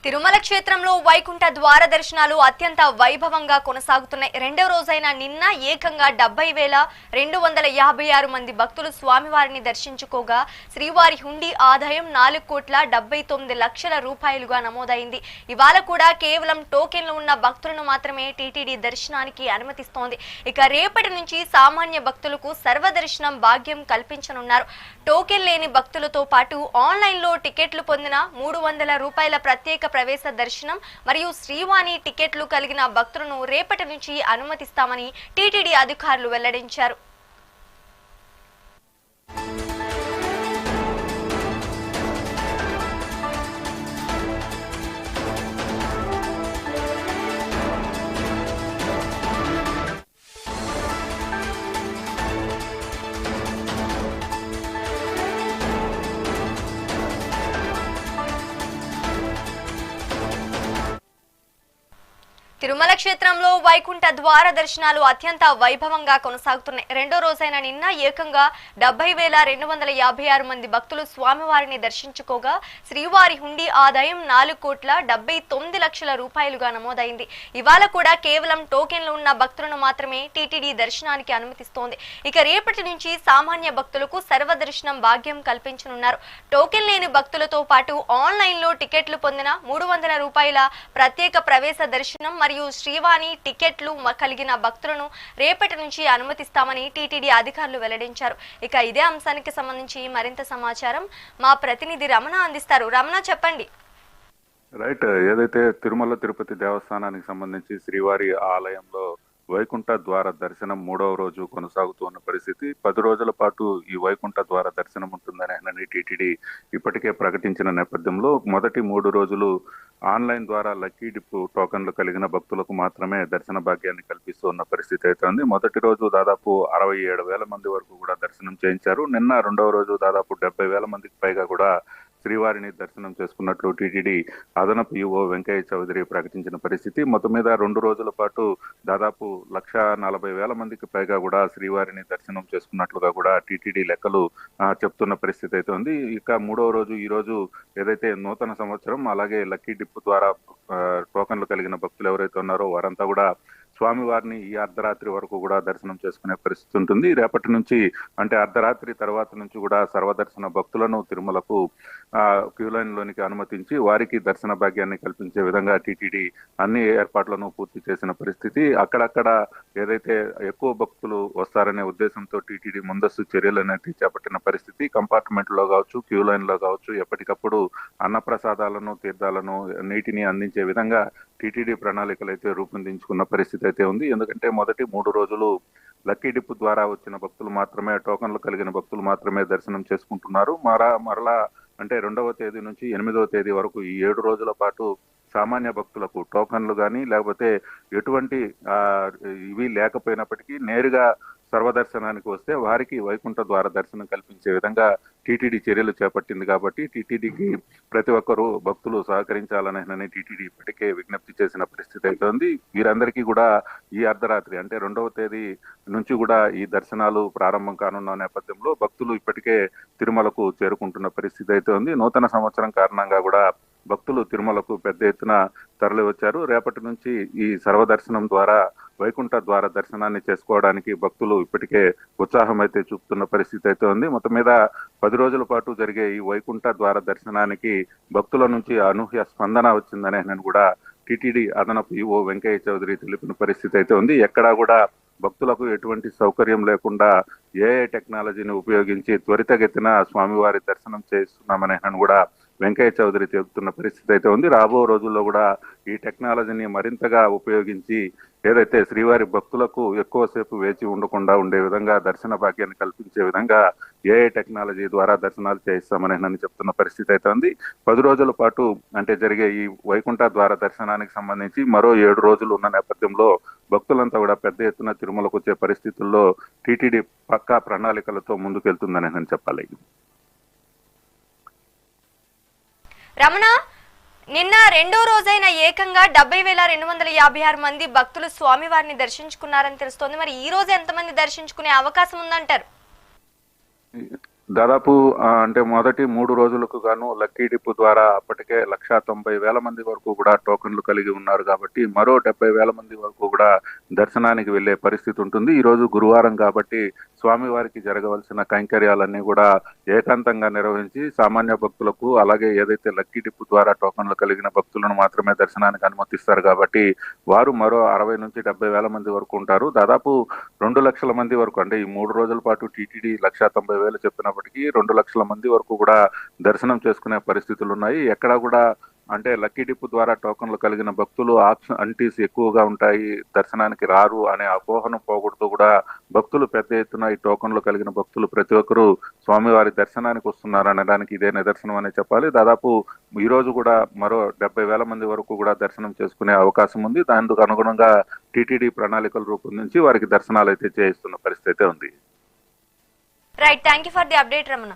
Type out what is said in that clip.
తిరుమల క్షేత్రంలో వైకుంఠ ద్వార దర్శనాలు అత్యంత వైభవంగా కొనసాగుతున్నాయి. రెండవ రోజైన నిన్న ఏకంగా 70,256 మంది భక్తులు స్వామివారిని దర్శించుకోగా శ్రీవారి హుండీ ఆదాయం 4,79,00,000 రూపాయలుగా నమోదైంది. ఇవాళ కూడా కేవలం టోకెన్లు ఉన్న భక్తులను మాత్రమే టీటీడీ దర్శనానికి అనుమతిస్తోంది. ఇక రేపటి నుంచి సామాన్య భక్తులకు సర్వదర్శనం భాగ్యం కల్పించనున్నారు. టోకెన్ లేని భక్తులతో పాటు ఆన్లైన్లో టికెట్లు పొందిన 300 రూపాయల ప్రత్యేక ప్రవేశ దర్శనం మరియు శ్రీవాణి టికెట్లు కలిగిన భక్తులను రేపటి నుంచి అనుమతిస్తామని టీటీడీ అధికారులు వెల్లడించారు. తిరుమల క్షేత్రంలో వైకుంఠ ద్వార దర్శనాలు అత్యంత వైభవంగా కొనసాగుతున్నాయి. రెండో రోజైన నిన్న ఏకంగా 70,256 మంది భక్తులు స్వామివారిని దర్శించుకోగా శ్రీవారి హుండీ ఆదాయం 4,79,00,000 రూపాయలుగా నమోదైంది. ఇవాళ కూడా కేవలం టోకెన్లు ఉన్న భక్తులను మాత్రమే టీటీడీ దర్శనానికి అనుమతిస్తోంది. ఇక రేపటి నుంచి సామాన్య భక్తులకు సర్వదర్శనం భాగ్యం కల్పించనున్నారు. టోకెన్ లేని భక్తులతో పాటు ఆన్లైన్లో టికెట్లు పొందిన 300 రూపాయల ప్రత్యేక ప్రవేశ దర్శనం మరియు శ్రీవాణి టికెట్లు కలిగిన భక్తులను రేపటి నుంచి అనుమతిస్తామని టీటీడీ అధికారులు వెల్లడించారు. ఇక ఇదే అంశానికి సంబంధించి మరింత సమాచారం మా ప్రతినిధి రమణ అందిస్తారు. రమణ, చెప్పండి. రైట్, ఏదైతే తిరుమల తిరుపతి దేవస్థానానికి సంబంధించి శ్రీవారి ఆలయంలో వైకుంఠ ద్వార దర్శనం 3వ రోజు కొనసాగుతున్న పరిస్థితి. 10 రోజుల పాటు ఈ వైకుంఠ ద్వార దర్శనం ఉంటుందని టీటీడీ ఇప్పటికే ప్రకటించిన నేపథ్యంలో మొదటి 3 రోజులు ఆన్లైన్ ద్వారా లక్కీ డిప్ టోకన్లు కలిగిన భక్తులకు మాత్రమే దర్శన భాగ్యాన్ని కల్పిస్తున్న పరిస్థితి అయితే ఉంది. మొదటి రోజు దాదాపు 67,000 మంది వరకు కూడా దర్శనం చేయించారు. నిన్న 2వ రోజు దాదాపు 70,000 మందికి పైగా కూడా శ్రీవారిని దర్శనం చేసుకున్నట్లు టీటీడీ అదనపు ఈవో వెంకయ్య చౌదరి ప్రకటించిన పరిస్థితి. మొత్తం మీద 2 రోజుల పాటు దాదాపు 1,40,000 మందికి పైగా కూడా శ్రీవారిని దర్శనం చేసుకున్నట్లుగా కూడా టీటీడీ లెక్కలు చెప్తున్న పరిస్థితి అయితే ఉంది. ఇక 3వ రోజు ఈ రోజు ఏదైతే నూతన సంవత్సరం అలాగే లక్కీ డిప్ ద్వారా టోకన్లు కలిగిన భక్తులు ఎవరైతే ఉన్నారో వారంతా కూడా స్వామివారిని ఈ అర్ధరాత్రి వరకు కూడా దర్శనం చేసుకునే పరిస్థితి ఉంటుంది. రేపటి నుంచి అంటే అర్ధరాత్రి తర్వాత నుంచి కూడా సర్వదర్శన భక్తులను తిరుమలకు క్యూ లైన్ లోనికి అనుమతించి వారికి దర్శన భాగ్యాన్ని కల్పించే విధంగా టీటీడీ అన్ని ఏర్పాట్లను పూర్తి చేసిన పరిస్థితి. అక్కడక్కడ ఏదైతే ఎక్కువ భక్తులు వస్తారనే ఉద్దేశంతో టీటీడీ ముందస్తు చర్యలు అనేది చేపట్టిన పరిస్థితి. కంపార్ట్మెంట్ లో కావచ్చు, క్యూ లైన్ లో కావచ్చు ఎప్పటికప్పుడు అన్నప్రసాదాలను, తీర్థాలను, నీటిని అందించే విధంగా టీటీడీ ప్రణాళికలు అయితే రూపొందించుకున్న పరిస్థితి అయితే ఉంది. ఎందుకంటే మొదటి 3 రోజులు లక్కీ డిప్ ద్వారా వచ్చిన భక్తులు మాత్రమే, టోకన్లు కలిగిన భక్తులు మాత్రమే దర్శనం చేసుకుంటున్నారు. మరలా అంటే 2వ తేదీ నుంచి 8వ తేదీ వరకు ఈ 7 రోజుల పాటు సామాన్య భక్తులకు టోకన్లు కానీ లేకపోతే ఎటువంటి ఇవి లేకపోయినప్పటికీ నేరుగా సర్వదర్శనానికి వస్తే వారికి వైకుంఠ ద్వార దర్శనం కల్పించే విధంగా టీటీడీ చర్యలు చేపట్టింది. కాబట్టి టీటీడీకి ప్రతి ఒక్కరూ భక్తులు సహకరించాలని టీటీడీ ఇప్పటికే విజ్ఞప్తి చేసిన పరిస్థితి అయితే ఉంది. వీరందరికీ కూడా ఈ అర్ధరాత్రి అంటే 2వ తేదీ నుంచి కూడా ఈ దర్శనాలు ప్రారంభం కానున్న నేపథ్యంలో భక్తులు ఇప్పటికే తిరుమలకు చేరుకుంటున్న పరిస్థితి అయితే ఉంది. నూతన సంవత్సరం కారణంగా కూడా భక్తులు తిరుమలకు పెద్ద ఎత్తున తరలి వచ్చారు. రేపటి నుంచి ఈ సర్వదర్శనం ద్వారా వైకుంఠ ద్వార దర్శనాన్ని చేసుకోవడానికి భక్తులు ఇప్పటికే ఉత్సాహం అయితే చూపుతున్న పరిస్థితి అయితే ఉంది. మొత్తం మీద 10 రోజుల పాటు జరిగే ఈ వైకుంఠ ద్వార దర్శనానికి భక్తుల నుంచి అనూహ్య స్పందన వచ్చిందనే నేను కూడా టీటీడీ అదనపు ఈవో వెంకయ్య చౌదరి తెలిపిన పరిస్థితి అయితే ఉంది. ఎక్కడా కూడా భక్తులకు ఎటువంటి సౌకర్యం లేకుండా ఏఐ టెక్నాలజీని ఉపయోగించి త్వరితగతిన స్వామివారి దర్శనం చేస్తున్నామని కూడా వెంకయ్య చౌదరి చెబుతున్న పరిస్థితి అయితే ఉంది. రాబో రోజుల్లో కూడా ఈ టెక్నాలజీని మరింతగా ఉపయోగించి ఏదైతే శ్రీవారి భక్తులకు ఎక్కువసేపు వేచి ఉండకుండా ఉండే విధంగా దర్శన భాగ్యాన్ని కల్పించే విధంగా ఏఐ టెక్నాలజీ ద్వారా దర్శనాలు చేయిస్తామని చెప్తున్న పరిస్థితి అయితే ఉంది. 10 రోజుల పాటు అంటే జరిగే ఈ వైకుంఠ ద్వార దర్శనానికి సంబంధించి మరో 7 రోజులు ఉన్న నేపథ్యంలో భక్తులంతా కూడా పెద్ద ఎత్తున తిరుమలకు వచ్చే పరిస్థితుల్లో టీటీడీ పక్కా ప్రణాళికలతో ముందుకెళ్తుందని చెప్పాలి. రమణ, నిన్న రెండో రోజైన ఏకంగా 70,256 మంది భక్తులు స్వామివారిని దర్శించుకున్నారని తెలుస్తోంది. మరి ఈ రోజు ఎంతమంది దర్శించుకునే అవకాశం ఉందంటారు? దాదాపు అంటే మొదటి 3 రోజులకు గాను లక్కీ డిప్ ద్వారా అప్పటికే 1,90,000 మంది వరకు కూడా టోకన్లు కలిగి ఉన్నారు కాబట్టి మరో 70,000 మంది వరకు కూడా దర్శనానికి వెళ్లే పరిస్థితి ఉంటుంది. ఈ రోజు గురువారం కాబట్టి స్వామివారికి జరగవలసిన కైంకర్యాలన్నీ కూడా ఏకాంతంగా నిర్వహించి సామాన్య భక్తులకు అలాగే ఏదైతే లక్కీ డిప్ ద్వారా టోకన్లు కలిగిన భక్తులను మాత్రమే దర్శనానికి అనుమతిస్తారు కాబట్టి వారు మరో 60 నుంచి 70,000 మంది వరకు ఉంటారు. దాదాపు 2 లక్షల మంది వరకు అంటే ఈ 3 రోజుల పాటు టీటీడీ 1,90,000 చెప్పినప్పటికీ 2 లక్షల మంది వరకు కూడా దర్శనం చేసుకునే పరిస్థితులు ఉన్నాయి. ఎక్కడా కూడా అంటే లక్కీ డిప్ ద్వారా టోకన్లు కలిగిన భక్తులు ఆంటీస్ ఎక్కువగా ఉంటాయి, దర్శనానికి రారు అనే అపోహను పోగొడుతూ కూడా భక్తులు పెద్ద ఎత్తున ఈ టోకన్లు కలిగిన భక్తులు ప్రతి ఒక్కరూ స్వామివారి దర్శనానికి వస్తున్నారు అనడానికి ఇదే నిదర్శనం అనే చెప్పాలి. దాదాపు ఈ రోజు కూడా మరో 70,000 మంది వరకు కూడా దర్శనం చేసుకునే అవకాశం ఉంది. దానికి అనుగుణంగా టీటీడీ ప్రణాళికలు రూపొందించి వారికి దర్శనాలు అయితే చేయిస్తున్న పరిస్థితి ఉంది. Right, thank you for the update Ramana.